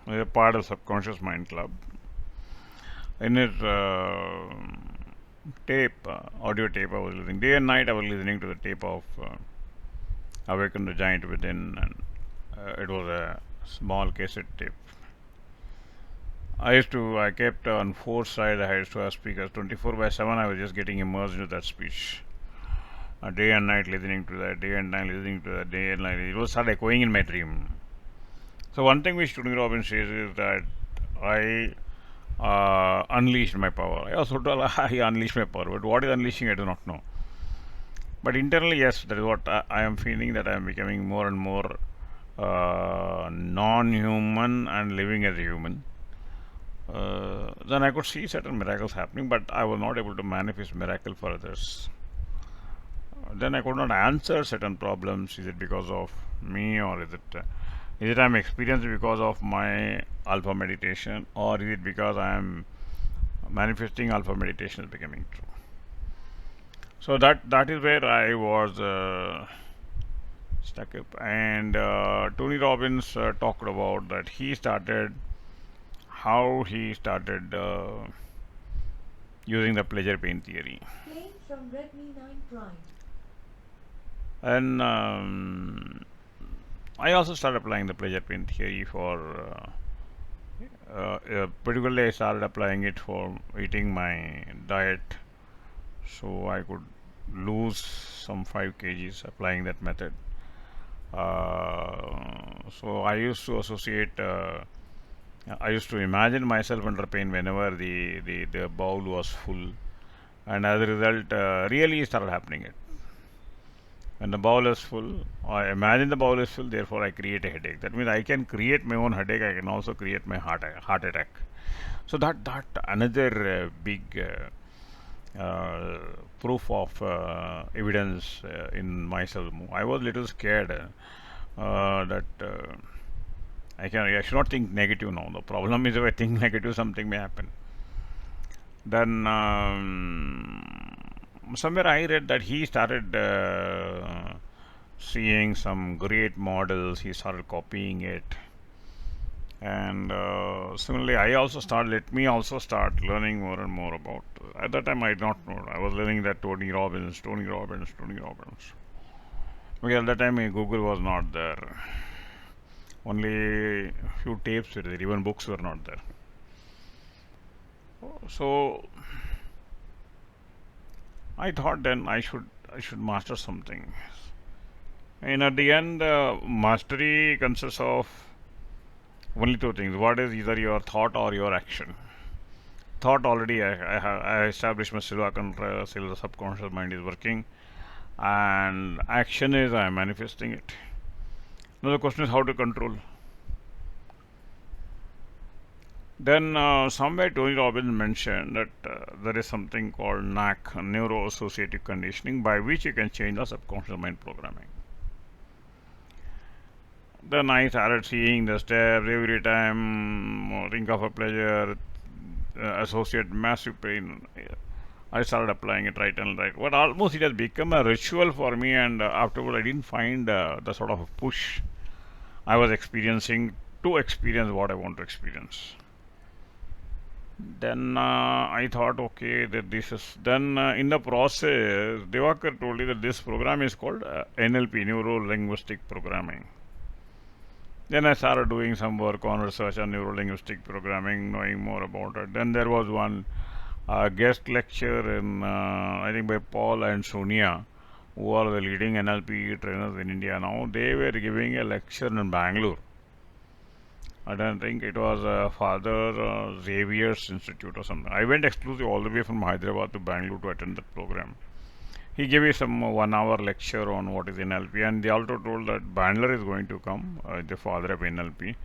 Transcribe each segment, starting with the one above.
a part of Subconscious Mind Club. In his audio tape, I was listening. Day and night, I was listening to the tape of Awaken the Giant Within, and it was a small cassette tape. I kept on four sides, I used to have speakers 24 by 7. I was just getting immersed into that speech. Day and night listening to that, day and night listening to that, day and night. It was start echoing in my dream. So, one thing which Tony Robbins says is that I unleashed my power. I also told I unleashed my power, but what is unleashing, I do not know. But internally, yes, that is what I am feeling, that I am becoming more and more non human and living as a human. Then I could see certain miracles happening, but I was not able to manifest miracle for others. Then I could not answer certain problems. Is it because of me, or is it I'm experiencing because of my alpha meditation, or is it because I am manifesting alpha meditation is becoming true? So that is where I was stuck up. And Tony Robbins talked about that how he started using the pleasure pain theory. Playing from Redmi 9 Prime. And I also started applying the pleasure pain theory for particularly I started applying it for eating my diet, so I could lose some 5 kgs applying that method. So I used to imagine myself under pain whenever the bowl was full, and as a result, really started happening it. When the bowl is full, I imagine the bowl is full, therefore I create a headache. That means I can create my own headache, I can also create my heart attack. So that another big proof of evidence in myself. I was little scared that I should not think negative now. The problem is if I think negative, something may happen. Then somewhere I read that he started seeing some great models. He started copying it, and similarly, let me also start learning more and more about. At that time, I did not know. I was learning that Tony Robbins, Tony Robbins, Tony Robbins. Because at that time, Google was not there. Only few tapes were there. Even books were not there. So I thought then I should master something. And at the end, mastery consists of only two things. What is either your thought or your action. Thought already I established my still the subconscious mind is working, and action is I am manifesting it. Now the question is how to control. Then somewhere Tony Robbins mentioned that there is something called NAC, neuro-associative conditioning, by which you can change the subconscious mind programming. Then I started seeing the steps every time, think of a pleasure, associate massive pain. I started applying it right and right. But almost it has become a ritual for me, and afterward I didn't find the sort of push I was experiencing to experience what I want to experience. Then I thought, okay, that this is. Then in the process, Devakar told me that this program is called NLP, Neuro Linguistic Programming. Then I started doing some work on research on neuro linguistic programming, knowing more about it. Then there was one guest lecture in, I think, by Paul and Sonia, who are the leading NLP trainers in India now. They were giving a lecture in Bangalore. I don't think it was Father Xavier's Institute or something. I went exclusively all the way from Hyderabad to Bangalore to attend that program. He gave me some 1 hour lecture on what is NLP, and they also told that Bandler is going to come, the father of NLP.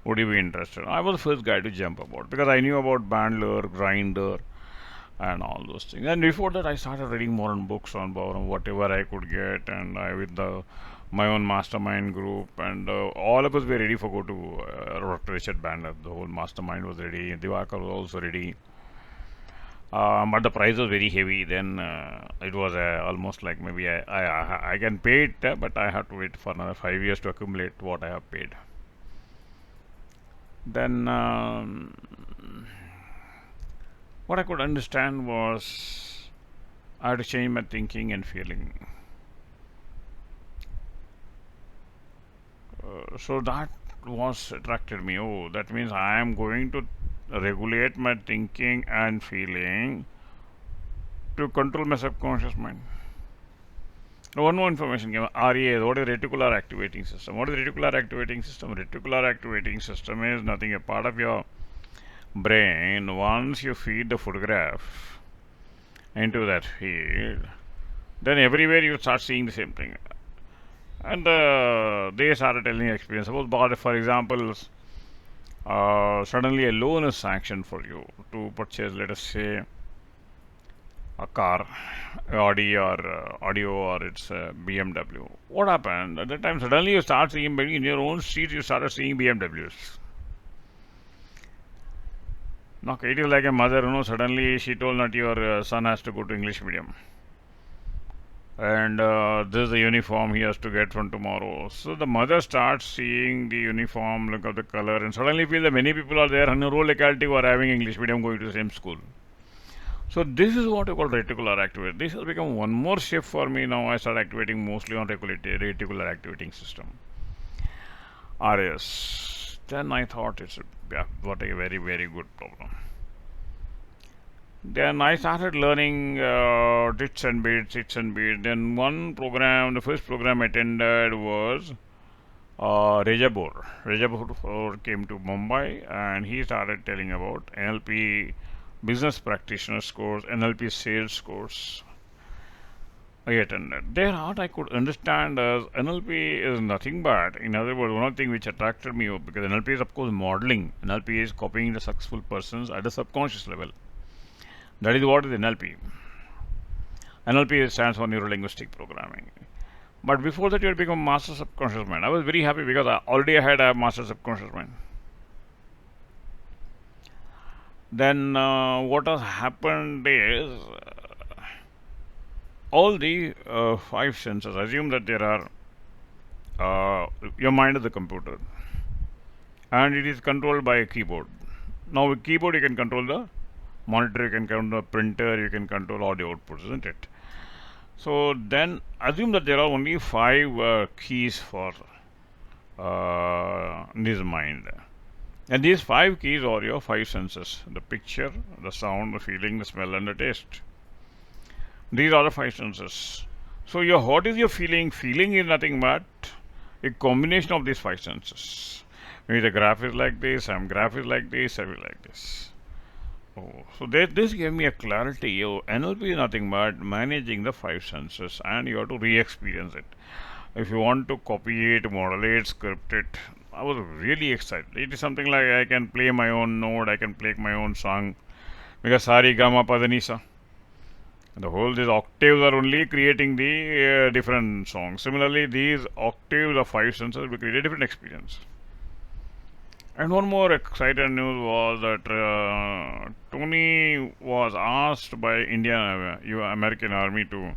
Would you be interested? I was the first guy to jump aboard because I knew about Bandler, Grinder, and all those things. And before that, I started reading more on books on whatever I could get, and I with my own mastermind group, and all of us were ready for go to Dr. Richard Bandler. The whole mastermind was ready. Divakar was also ready. But the price was very heavy. Then it was almost like maybe I can pay it, but I have to wait for another 5 years to accumulate what I have paid. Then what I could understand was I had to change my thinking and feeling. So that was attracted me. Oh, that means I am going to regulate my thinking and feeling to control my subconscious mind. Now, one more information came. REA, what is reticular activating system? What is reticular activating system? Reticular activating system is nothing, a part of your brain. Once you feed the photograph into that field, then everywhere you start seeing the same thing. And they started telling experience. Suppose, for example, suddenly a loan is sanctioned for you to purchase, let us say, a car, Audi or audio, or it's BMW. What happened? At that time, suddenly you start seeing in your own street, you started seeing BMWs. Now, it is like a mother, suddenly she told that your son has to go to English medium. And this is the uniform he has to get from tomorrow. So the mother starts seeing the uniform, look at the color, and suddenly feel that many people are there in a rural locality who are having English medium going to the same school. So this is what I call reticular activity. This has become one more shift for me now. I start activating mostly on reticular activating system. RS. Then I thought what a very very good problem. Then I started learning bits and bits, bits and bits. Then the first program I attended was Rejabur. Rejabur came to Mumbai and he started telling about NLP business practitioners course, NLP sales course. I attended. There, what I could understand as NLP is nothing but, in other words, one of the things which attracted me because NLP is of course modeling. NLP is copying the successful persons at the subconscious level. That is what is NLP. NLP stands for Neuro Linguistic Programming. But before that, you had become Master Subconscious Mind. I was very happy because I already had a Master Subconscious Mind. Then what has happened is all the five senses. Assume that there are your mind is a computer, and it is controlled by a keyboard. Now, with keyboard, you can control the monitor, you can control the printer, you can control all the outputs, isn't it? So then assume that there are only five keys for this mind. And these five keys are your five senses: the picture, the sound, the feeling, the smell, and the taste. These are the five senses. So what is your feeling? Feeling is nothing but a combination of these five senses. Maybe the graph is like this, some graph is like this, I will like this. Oh, so this gave me a clarity. NLP is nothing but managing the five senses, and you have to re-experience it. If you want to copy it, model it, script it, I was really excited. It is something like I can play my own note, I can play my own song, because Sari Gama Padanisa. These octaves are only creating the different songs. Similarly, these octaves of five senses will create a different experience. And one more exciting news was that Tony was asked by Indian American Army to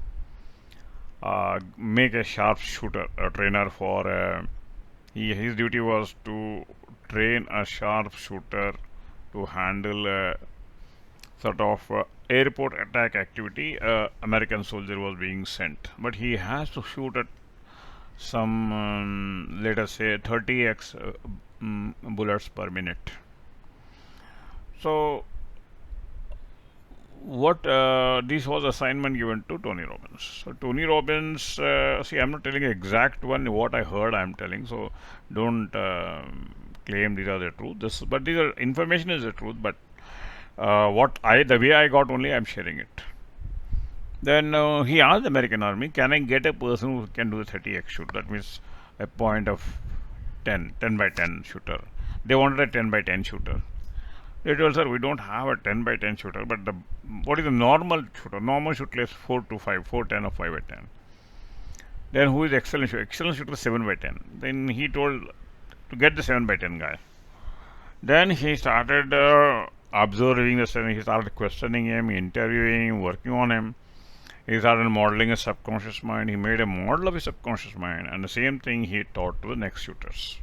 make a sharpshooter, a trainer for. His duty was to train a sharpshooter to handle a sort of airport attack activity. American soldier was being sent, but he has to shoot at some, let us say, 30x bullets per minute. So, what this was assignment given to Tony Robbins. So, Tony Robbins, see, I'm not telling exact one what I heard. I'm telling, so don't claim these are the truth. But these are information is the truth. But the way I got only, I'm sharing it. Then he asked the American Army, can I get a person who can do a 30x shoot? That means a point of 10 by 10 shooter. They wanted a 10 by 10 shooter. They told, sir, we don't have a 10 by 10 shooter, but what is the normal shooter? Normal shooter is 4 to 5, 4, 10 or 5 by 10. Then who is excellent shooter? Excellent shooter is 7 by 10. Then he told to get the 7 by 10 guy. Then he started observing the 7. He started questioning him, interviewing him, working on him. He started modeling his subconscious mind. He made a model of his subconscious mind, and the same thing he taught to the next shooters.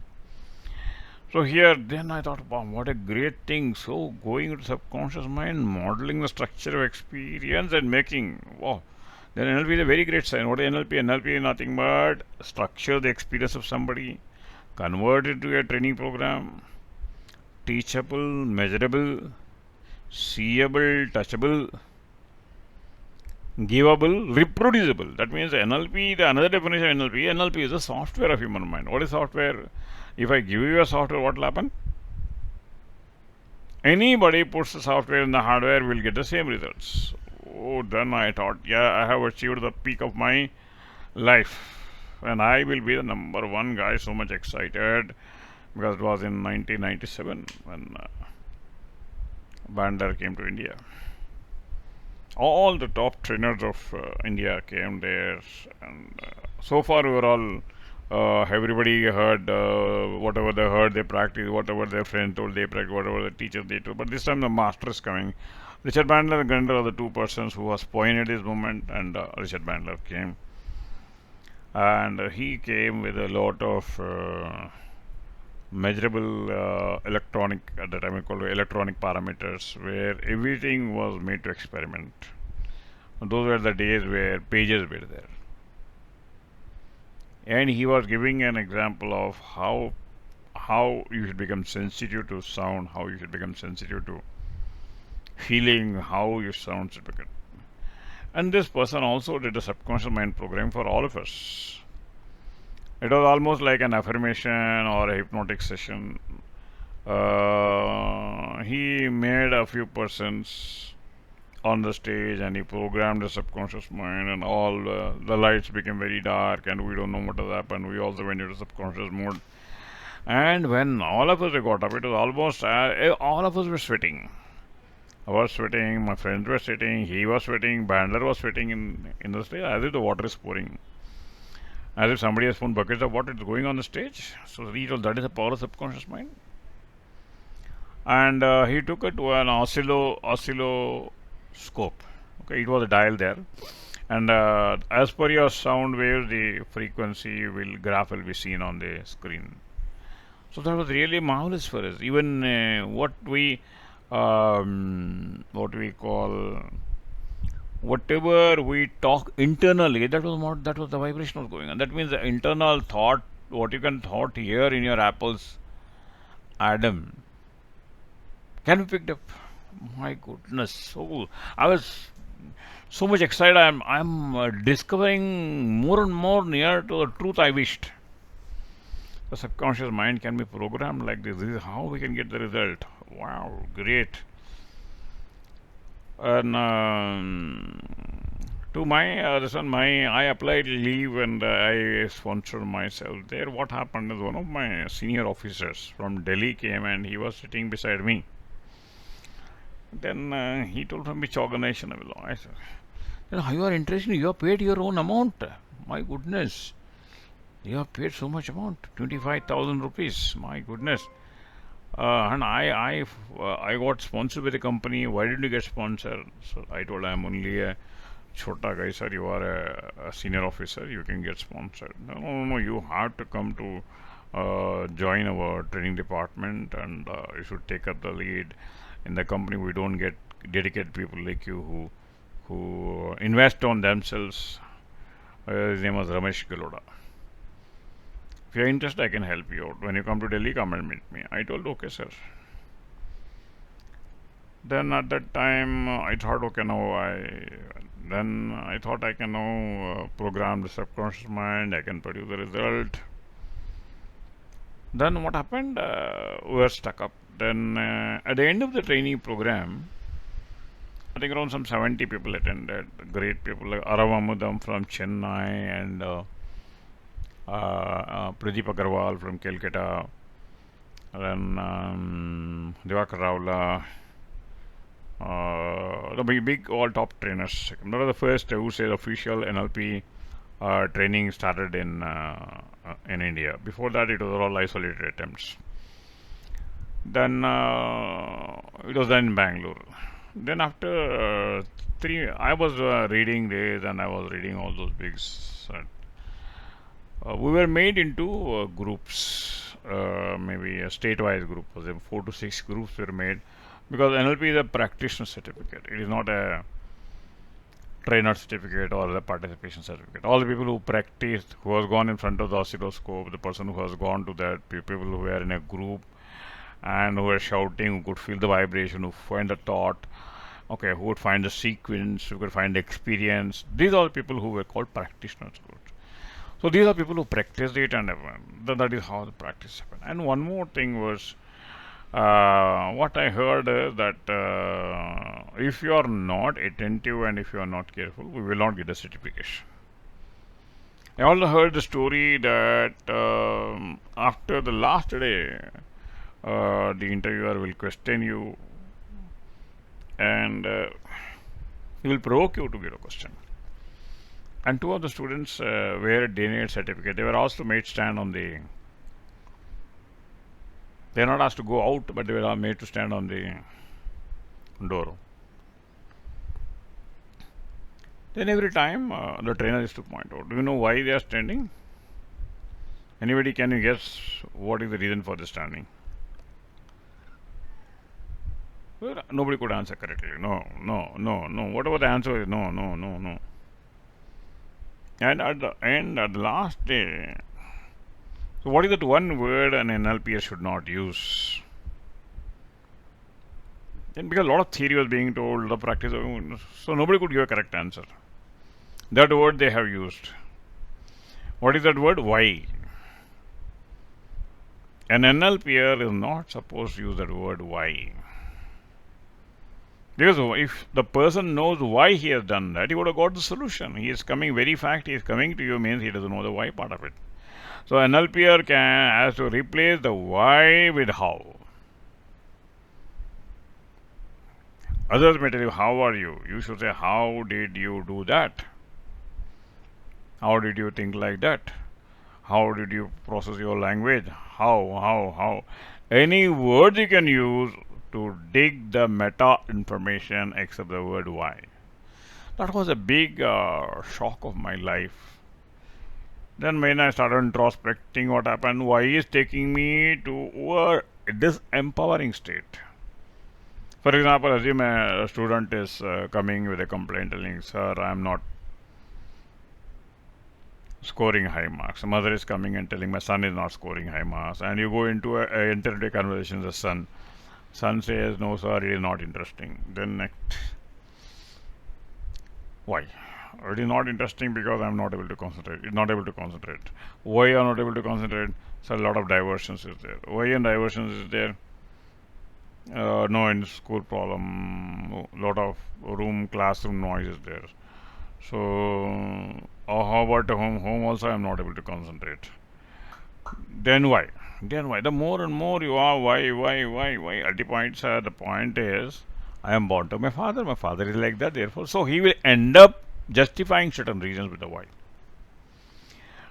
So here, then I thought, wow, what a great thing. So going into subconscious mind, modeling the structure of experience and making, wow. Then NLP is a very great sign. What is NLP? NLP is nothing but structure the experience of somebody, convert it to a training program, teachable, measurable, seeable, touchable, givable, reproducible. That means NLP, the another definition of NLP, NLP is the software of human mind. What is software? If I give you a software, what will happen? Anybody puts the software in the hardware will get the same results. Oh, then I thought, yeah, I have achieved the peak of my life. And I will be the number one guy, so much excited because it was in 1997 when Bandar came to India. All the top trainers of India came there, and so far we were all. Everybody heard whatever they heard, they practiced. Whatever their friend told, they practiced. Whatever the teacher they told. But this time the master is coming. Richard Bandler and Grinder are the two persons who was pioneered this movement, and Richard Bandler came, and he came with a lot of measurable electronic, at the time we called it electronic parameters, where everything was made to experiment. Those were the days where pages were there. And he was giving an example of how you should become sensitive to sound, how you should become sensitive to feeling, how your sound should become. And this person also did a subconscious mind program for all of us. It was almost like an affirmation or a hypnotic session. He made a few persons on the stage and he programmed the subconscious mind, and all the lights became very dark and we don't know what has happened. We also went into subconscious mode. And when all of us got up, it was almost all of us were sweating. I was sweating, my friends were sweating, he was sweating, Bandler was sweating in the stage as if the water is pouring. As if somebody has put buckets of water is going on the stage. So he told that is the power of subconscious mind. And he took it to an oscilloscope. Okay, it was a dial there, and as per your sound waves, the frequency graph will be seen on the screen. So that was really marvelous for us. Even what we call whatever we talk internally, that was the vibration was going on. That means the internal thought, what you can thought here in your apple's atom, can be picked up. My goodness! So I was so much excited. I'm discovering more and more near to the truth I wished. The subconscious mind can be programmed like this. This is how we can get the result. Wow, great! And to my this one, my I applied leave and I sponsored myself there. What happened is one of my senior officers from Delhi came and he was sitting beside me. Then he told from which organization I belong. I said, you are interested, you have paid your own amount. My goodness. You have paid so much amount, 25,000 rupees. My goodness. And I got sponsored by the company. Why didn't you get sponsored? So I told I am only a chota guy, sir. You are a senior officer. You can get sponsored. No. You have to come to join our training department, and you should take up the lead. In the company, we don't get dedicated people like you who invest on themselves. His name was Ramesh Galoda. If you're interested, I can help you out. When you come to Delhi, come and meet me. I told, okay, sir. Then at that time, I thought, okay, then I thought I can now program the subconscious mind. I can produce the result. Then what happened? We were stuck up. Then at the end of the training program, I think around some 70 people attended. Great people like Aravamudam from Chennai and Pradeep Agarwal from Calcutta, then Divakar Rawla, the big all top trainers. That was the first, I would say, official NLP training started in India. Before that, it was all isolated attempts. Then it was done in Bangalore. Then after I was reading this and I was reading all those big. We were made into groups. maybe a state-wise group. Was there 4 to 6 groups were made because NLP is a practitioner certificate. It is not a trainer certificate or the participation certificate. All the people who practiced, who has gone in front of the oscilloscope, the person who has gone to that, people who were in a group and who were shouting, who could feel the vibration, who find the thought, okay, who would find the sequence, who could find the experience. These are the people who were called practitioners. So these are people who practiced it, and that is how the practice happened. And one more thing was, what I heard is that if you are not attentive and if you are not careful, we will not get the certification. I also heard the story that after the last day, the interviewer will question you and he will provoke you to get a question. And two of the students were denied certificate. They were asked to made stand on the. They are not asked to go out, but they were made to stand on the door. Then every time the trainer is to point out, do you know why they are standing? Anybody, can you guess what is the reason for the standing? Well, nobody could answer correctly. No, no, no, no. Whatever the answer is, no, no, no, no. And at the end, at the last day, so what is that one word an NLPer should not use? Then because a lot of theory was being told, the practice, so nobody could give a correct answer. That word they have used. What is that word? Why? An NLPer is not supposed to use that word why. Because if the person knows why he has done that, he would have got the solution. He is coming very fast, he is coming to you means he doesn't know the why part of it. So NLPer has to replace the why with how. Others may tell you, how are you? You should say, how did you do that? How did you think like that? How did you process your language? How? Any word you can use to dig the meta information except the word why. That was a big shock of my life. Then when I started introspecting what happened, why is taking me to this empowering state. For example, assume a student is coming with a complaint telling, sir, I am not scoring high marks. A mother is coming and telling, my son is not scoring high marks. And you go into enter into a conversation with the son. Son says, no sir, it is not interesting. Then next, why? It is not interesting because I am not able to concentrate. It's not able to concentrate. Why are not able to concentrate? So a lot of diversions is there. Why and diversions is there? No, in school problem, lot of classroom noise is there. So, how about home? Home also I am not able to concentrate. Then why? The more and more you are, why? At the point is, I am born to my father. My father is like that, therefore. So he will end up justifying certain reasons with the why.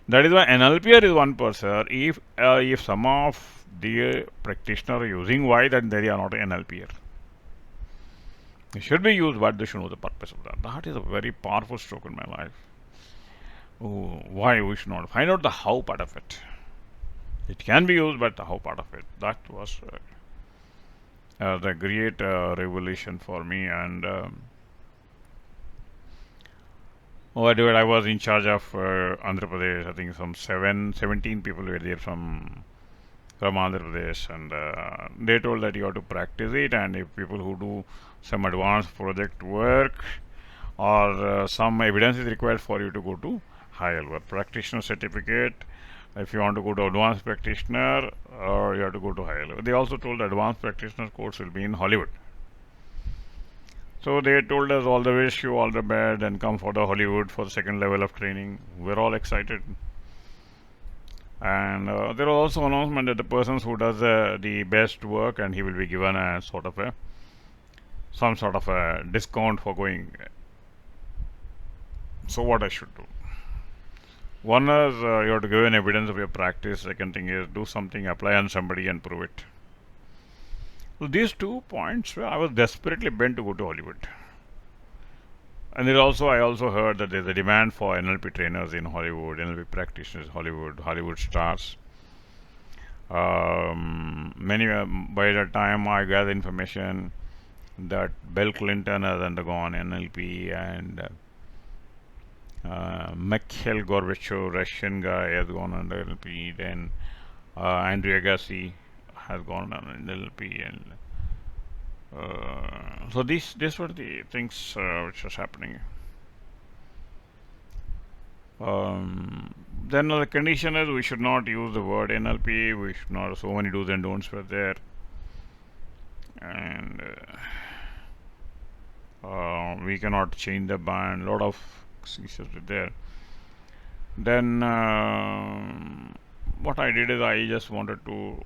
That is why NLPer is one person. If some of the practitioner are using why, then they are not an NLPer. It should be used, but they should know the purpose of that. That is a very powerful stroke in my life. Oh, why we should not find out the how part of it. It can be used, but the how part of it. That was the great revelation for me. And I was in charge of Andhra Pradesh. I think some 17 people were there from Andhra Pradesh, and they told that you have to practice it, and if people who do some advanced project work or some evidence is required for you to go to higher level practitioner certificate. If you want to go to advanced practitioner, or you have to go to higher level. They also told the advanced practitioner course will be in Hollywood. So they told us all the wish you all the best and come for the Hollywood for the second level of training. We're all excited. And there was also announcement that the persons who does the best work, and he will be given a some sort of a discount for going. So what I should do? One is you have to give an evidence of your practice. Second thing is do something, apply on somebody and prove it. So these 2 points, I was desperately bent to go to Hollywood. And I also heard that there's a demand for NLP trainers in Hollywood, NLP practitioners in Hollywood, Hollywood stars. by the time I got information that Bill Clinton has undergone NLP and Mikhail Gorbachev, Russian guy, has gone under NLP. Then Andrew Agassi has gone under NLP, and so these were the things which was happening. Then the condition is we should not use the word NLP. We should not. So many do's and don'ts were there, and we cannot change the band. A lot of issues were there. Then what I did is I just wanted to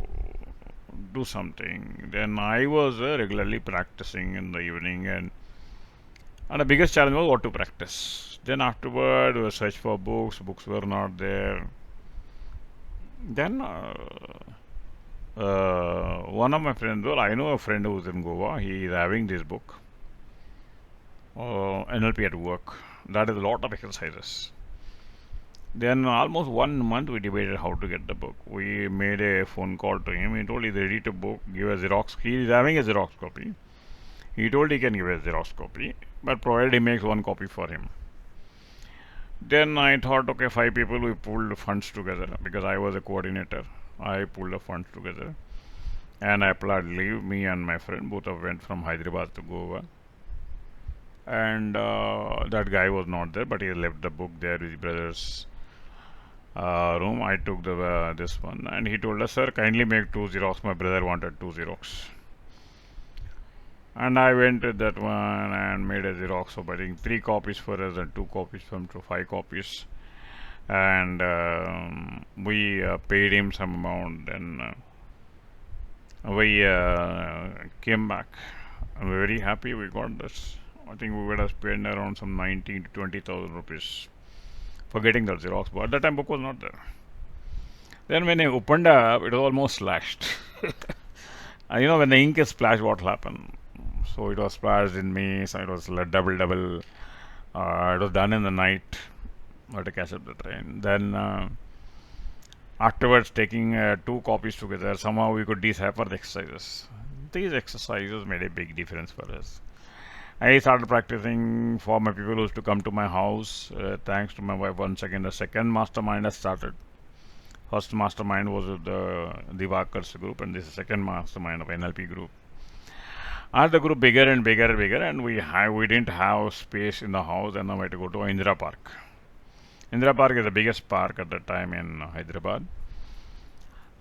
do something. Then I was regularly practicing in the evening, and the biggest challenge was what to practice. Then afterward, we searched for books. Books were not there. Then one of my friends, well, I know a friend who's in Goa. He is having this book, NLP at work. That is a lot of exercises. Then almost 1 month we debated how to get the book. We made a phone call to him. He told he's ready to book, give a Xerox. He is having a Xerox copy. He told he can give a Xerox copy, but provided he makes one copy for him. Then I thought, okay, 5 people, we pulled funds together because I was a coordinator. I pulled the funds together and I applied leave. Me and my friend both of went from Hyderabad to Goa. And that guy was not there, but he left the book there with his brother's room. I took the this one, and he told us, "Sir, kindly make 2 Xerox." My brother wanted 2 Xerox, and I went with that one and made a Xerox of I think 3 copies for us and 2 copies from to 5 copies, and we paid him some amount, and we came back. I'm very happy we got this. I think we would have spent around some 19 to 20,000 rupees for getting that Xerox, but at that time book was not there. Then when I opened up, it was almost slashed. When the ink is splashed, what will happen? So it was splashed in me, so it was double. It was done in the night. I had to catch up the train. Then afterwards, taking 2 copies together, somehow we could decipher the exercises. These exercises made a big difference for us. I started practicing for my people who used to come to my house. Thanks to my wife, once again, the second mastermind has started. First mastermind was with the Divakar's group, and this is the second mastermind of NLP group. As the group bigger and bigger and bigger, and we didn't have space in the house, and now we had to go to Indira Park. Indira Park is the biggest park at that time in Hyderabad.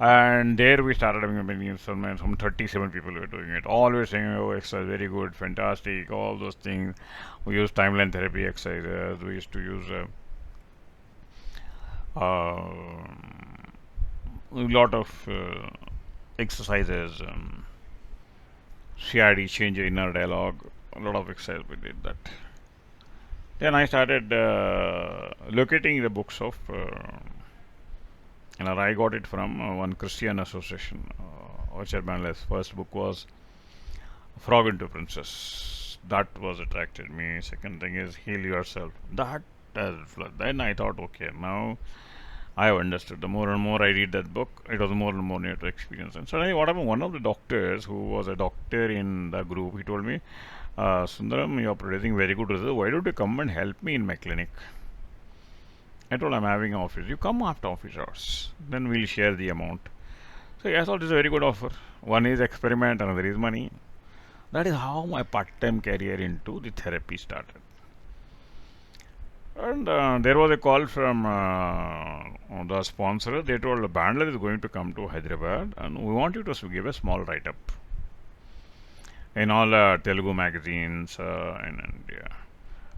And there we started having some 37 people were doing it. All were saying, oh, exercise, very good, fantastic, all those things. We used timeline therapy exercises. We used to use a lot of exercises. CID, change your inner dialogue. A lot of exercise we did that. Then I started locating the books of I got it from one Christian association. Orchard Manless first book was Frog into Princess. That was attracted me. Second thing is Heal Yourself. That then I thought, okay, now I have understood. The more and more I read that book, it was more and more near to experience. And suddenly, what happened? One of the doctors, who was a doctor in the group, he told me, Sundaram, you are producing very good results. Why don't you come and help me in my clinic? I told I'm having an office. You come after office hours. Then we'll share the amount. So I thought this is a very good offer. One is experiment, another is money. That is how my part-time career into the therapy started. And there was a call from the sponsor. They told Bandler is going to come to Hyderabad, and we want you to give a small write-up in all Telugu magazines in India.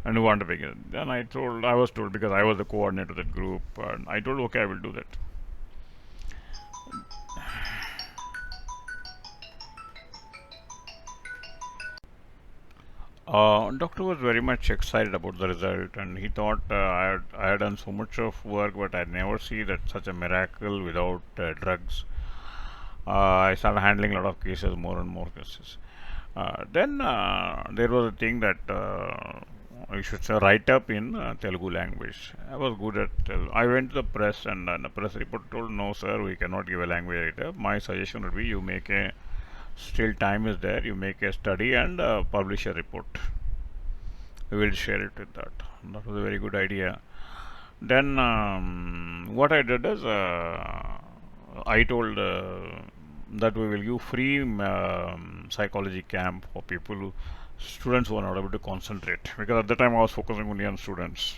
And we want to begin. Then I was told, because I was the coordinator of that group, and I told, okay, I will do that. Doctor was very much excited about the result, and he thought I had done so much of work, but I never see that such a miracle without drugs. I started handling a lot of cases, more and more cases. Then there was a thing that you should say write up in Telugu language. I was good at Telugu. I went to the press and the press report told, no sir, we cannot give a language write up. My suggestion would be you make a, still time is there, you make a study and publish a report. We will share it with that. That was a very good idea. Then what I did is I told that we will give free psychology camp for people who, students who are not able to concentrate, because at the time I was focusing only on students.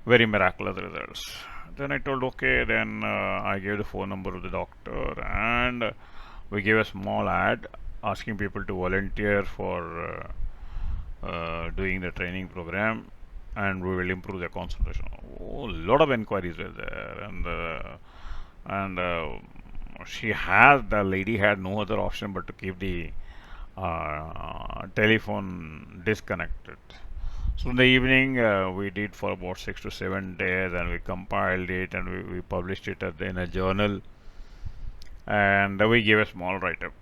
Very miraculous results. Then I told, okay, then I gave the phone number of the doctor, and we gave a small ad asking people to volunteer for doing the training program, and we will improve their concentration. Oh, a lot of inquiries were there, and the lady had no other option but to keep the telephone disconnected. So in the evening, we did for about 6 to 7 days, and we compiled it and we published it in a journal, and we gave a small write-up.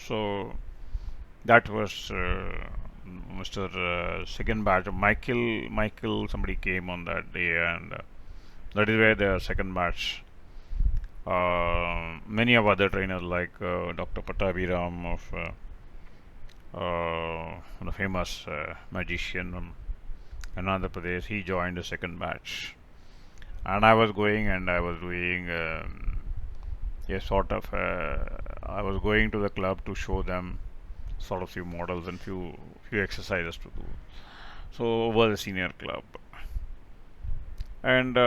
So that was Mr. Second batch. Michael, somebody came on that day, and that is where the second batch. Many of other trainers like Dr. Patabiram of the famous magician in Andhra Pradesh, he joined the second batch, and I was going and I was doing a sort of I was going to the club to show them sort of few models and few exercises to do. So over the senior club, and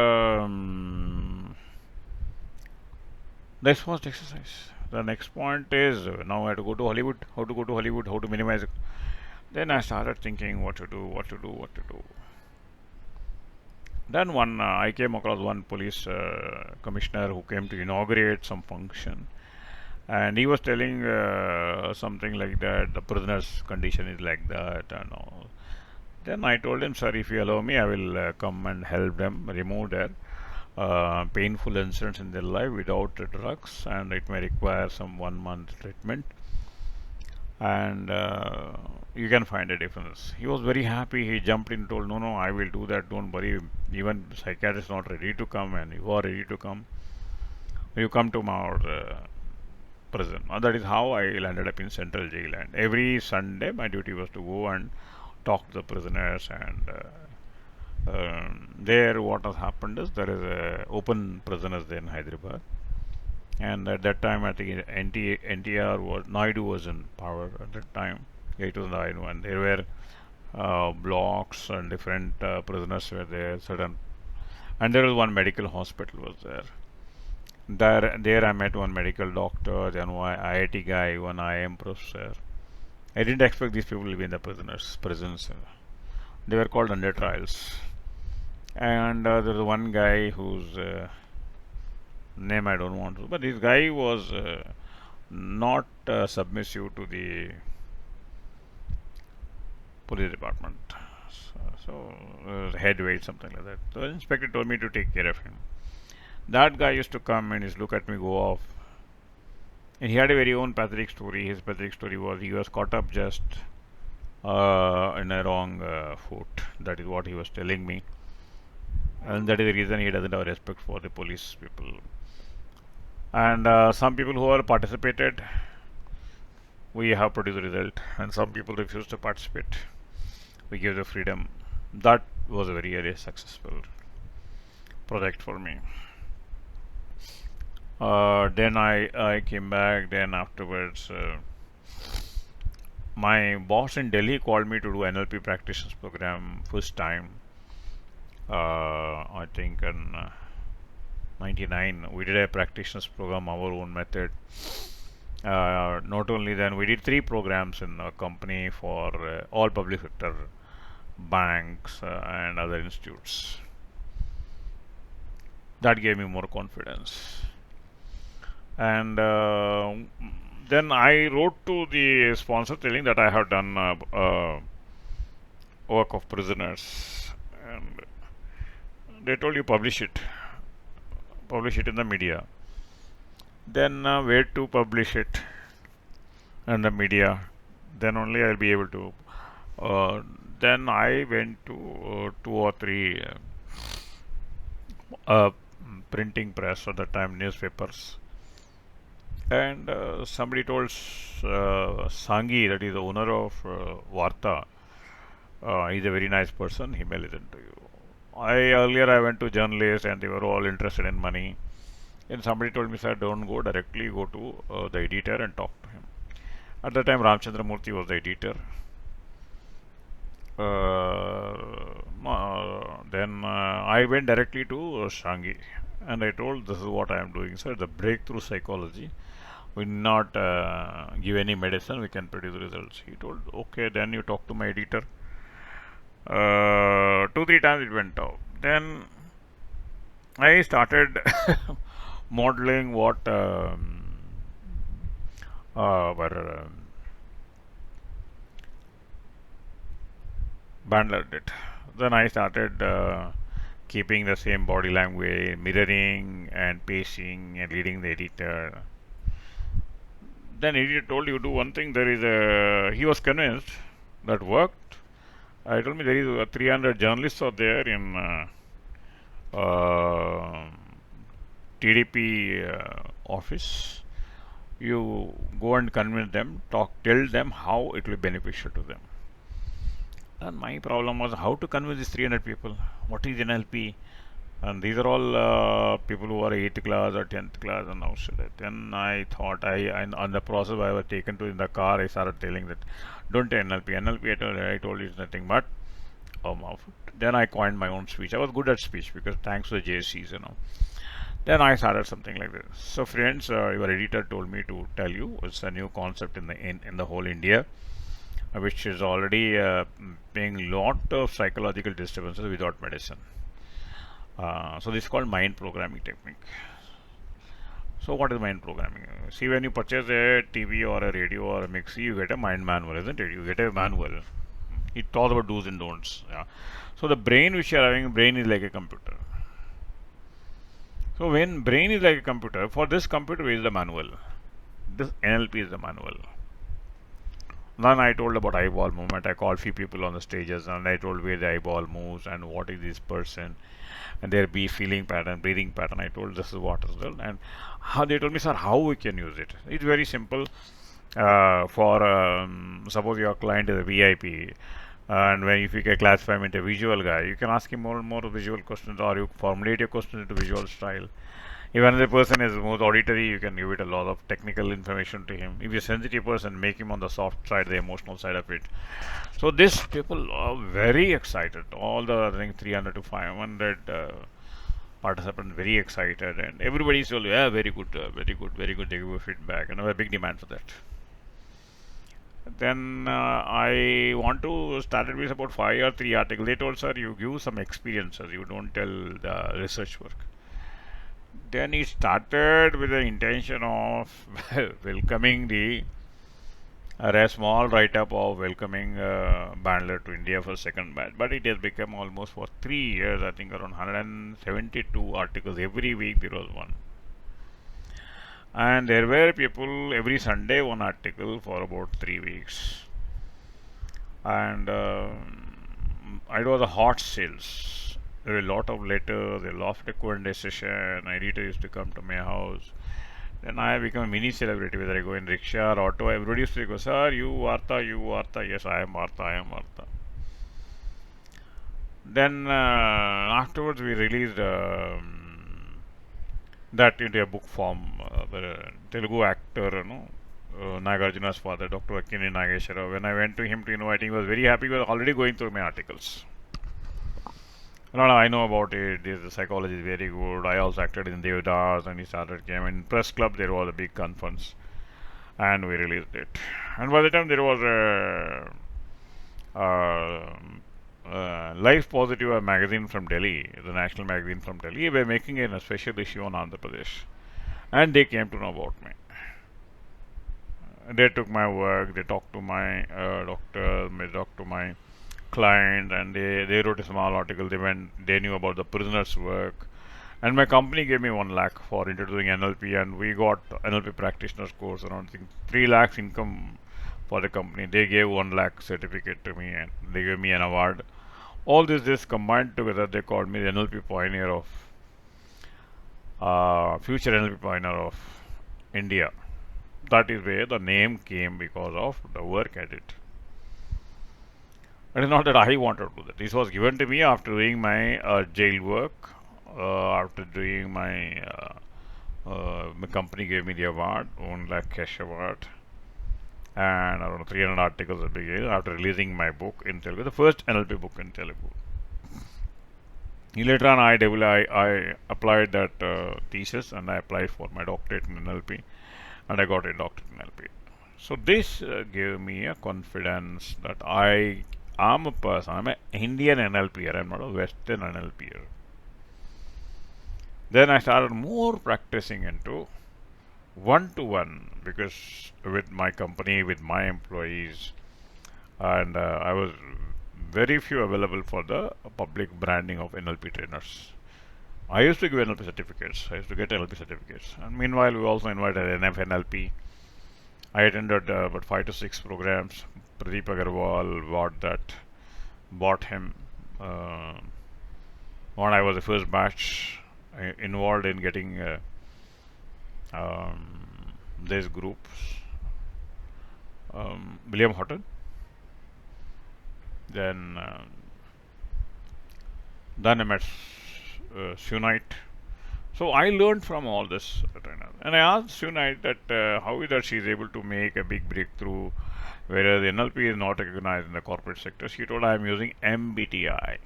that's first exercise. The next point is now I have to go to Hollywood. How to go to Hollywood? How to minimize it? Then I started thinking what to do, what to do, what to do. Then I came across one police commissioner who came to inaugurate some function, and he was telling something like that the prisoner's condition is like that and all. Then I told him, sir, if you allow me, I will come and help them remove their painful incidents in their life without drugs, and it may require some 1 month treatment, and you can find a difference. He was very happy. He jumped in and told, no, I will do that, don't worry. Even psychiatrist not ready to come, and you are ready to come. You come to our prison. That is how I landed up in Central Jail, and every Sunday my duty was to go and talk to the prisoners, and there what has happened is there is a open prisoners there in Hyderabad, and at that time I think NTR was Naidu was in power at that time. It was Naidu, and there were blocks and different prisoners were there, certain, and there was one medical hospital was there. There I met one medical doctor, then one IIT guy, one IIM professor. I didn't expect these people to be in the prisons. They were called under trials. And there was one guy whose name I don't want to, but this guy was not submissive to the police department. So heavyweight, something like that. So the inspector told me to take care of him. That guy used to come and just look at me go off. And he had a very own pathetic story. His pathetic story was he was caught up just in a wrong foot. That is what he was telling me. And that is the reason he doesn't have respect for the police people. And some people who have participated, we have produced a result. And some people refused to participate. We gave the freedom. That was a very, very successful project for me. Then I came back. Then afterwards, my boss in Delhi called me to do NLP practitioners program first time. I think in '99 we did a practitioners program, our own method. Not only then, we did 3 programs in a company for all public sector banks and other institutes. That gave me more confidence. And then I wrote to the sponsor telling that I have done work of prisoners, and they told you publish it in the media. Then where to publish it? and the media. Then only I'll be able to. Uh, then I went to two or three uh, printing press at the time, newspapers. And somebody told Sangi, that is the owner of Varta, he's a very nice person, he may listen to you. I went to journalists and they were all interested in money. And somebody told me, sir, don't go directly, go to the editor and talk to him. At the time, Ramchandra Murthy was the editor. Then I went directly to Shangi and I told, this is what I am doing, sir, the breakthrough psychology. We not give any medicine, we can produce results. He told, okay, then you talk to my editor. Two, three times it went out. Then I started modeling what our Bandler did. Then I started keeping the same body language, mirroring and pacing and reading the editor. Then editor told, you do one thing. There is a. He was convinced that worked. I told me there is 300 journalists are there in TDP office. You go and convince them, tell them how it will be beneficial to them. And my problem was how to convince these 300 people. What is NLP? And these are all people who are 8th class or 10th class and now should I. Then I thought on the process I was taken to in the car, I started telling that don't take NLP. NLP I told you is nothing but mouth. Then I coined my own speech. I was good at speech because thanks to the JSCs, you know. Then I started something like this. So friends, your editor told me to tell you it's a new concept in the whole India, which is already paying lot of psychological disturbances without medicine. So this is called mind programming technique. So what is mind programming? See, when you purchase a TV or a radio or a mixer, you get a mind manual, isn't it? You get a manual. It talks about do's and don'ts. Yeah. So the brain which you are having, brain is like a computer. So when brain is like a computer, for this computer is the manual. This NLP is the manual. Then I told about eyeball movement. I called few people on the stages and I told where the eyeball moves and what is this person and their be feeling pattern, breathing pattern. I told this is what is done and how they told me, sir, how we can use it. It's very simple. For suppose your client is a VIP, and when if you can classify him into a visual guy, you can ask him more and more visual questions, or you formulate your questions into visual style. If another person is more auditory, you can give it a lot of technical information to him. If you're a sensitive person, make him on the soft side, the emotional side of it. So this people are very excited. All the I think 300 to 500 participants very excited, and everybody is told, yeah, very good, very good, very good. They give you feedback, and a big demand for that. Then I want to start it with about 5 or 3 articles. They told, sir, you give some experiences, you don't tell the research work. Then he started with the intention of welcoming a small write-up of welcoming Bandler to India for second batch. But it has become almost for 3 years, I think around 172 articles. Every week there was one. And there were people every Sunday one article for about 3 weeks. And it was a hot sales. There were a lot of letters, a lot of Q&A session. Editor used to come to my house. Then I become a mini celebrity, whether I go in rickshaw or auto. Everybody used to go, sir, you Varta, you Varta. Yes, I am Varta, I am Varta. Then afterwards we released that into a book form. The Telugu actor, Nagarjuna's father, Dr. Akini Nageshwara. When I went to him to invite him, he was very happy. He was already going through my articles. No, I know about it. The psychology is very good. I also acted in Devdas, and he started came in press club. There was a big conference, and we released it. And by the time there was Life Positive, a magazine from Delhi, the national magazine from Delhi, we were making a special issue on Andhra Pradesh, and they came to know about me. They took my work. They talked to my doctor. They talked to my client, and they wrote a small article. They knew about the prisoner's work, and my company gave me 1 lakh for introducing NLP, and we got NLP practitioners course around I think 3 lakhs income for the company. They gave 1 lakh certificate to me and they gave me an award. All this combined together, they called me the NLP pioneer of future NLP pioneer of India. That is where the name came because of the work I did. It is not that I wanted to do that. This was given to me after doing my jail work, after doing my company gave me the award, 1 lakh cash award, and around 300 articles at the beginning after releasing my book in Telugu, the first NLP book in Telugu. Later on, I applied that thesis and I applied for my doctorate in NLP and I got a doctorate in NLP. So this gave me a confidence that I am a person, I'm an Indian NLPer, I'm not a Western NLPer. Then I started more practicing into one-to-one because with my company, with my employees, and I was very few available for the public branding of NLP trainers. I used to give NLP certificates. I used to get NLP certificates. And meanwhile, we also invited NFNLP. I attended about 5 to 6 programs. Pradeep Agarwal bought him when I was the first batch involved in getting these groups. William Houghton, then I met Sunite. So I learned from all this trainer, and I asked Sunite that how is that she is able to make a big breakthrough, whereas NLP is not recognized in the corporate sector. She told I am using MBTI.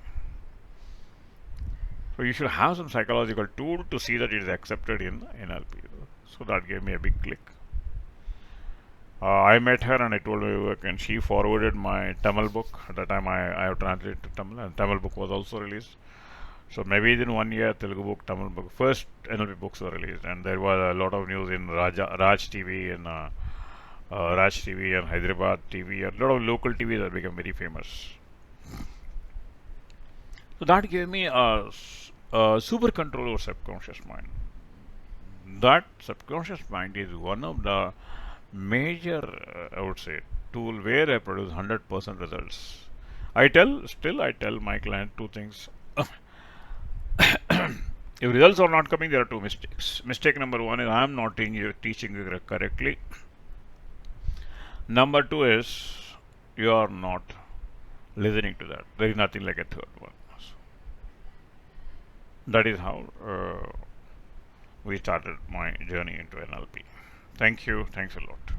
So you should have some psychological tool to see that it is accepted in NLP. So that gave me a big click. I met her and I told her work, and she forwarded my Tamil book. At the time, I have translated to Tamil, and Tamil book was also released. So maybe within 1 year, Telugu book, Tamil book, first NLP books were released, and there was a lot of news in Raj TV and Raj TV and Hyderabad TV. A lot of local TVs have become very famous. So that gave me a super control over subconscious mind. That subconscious mind is one of the major, I would say, tool where I produce 100% results. I tell my client two things. If results are not coming, there are two mistakes. Mistake number one is I am not teaching you correctly. Number two is you are not listening to that. There is nothing like a third one. So that is how we started my journey into NLP. Thank you. Thanks a lot.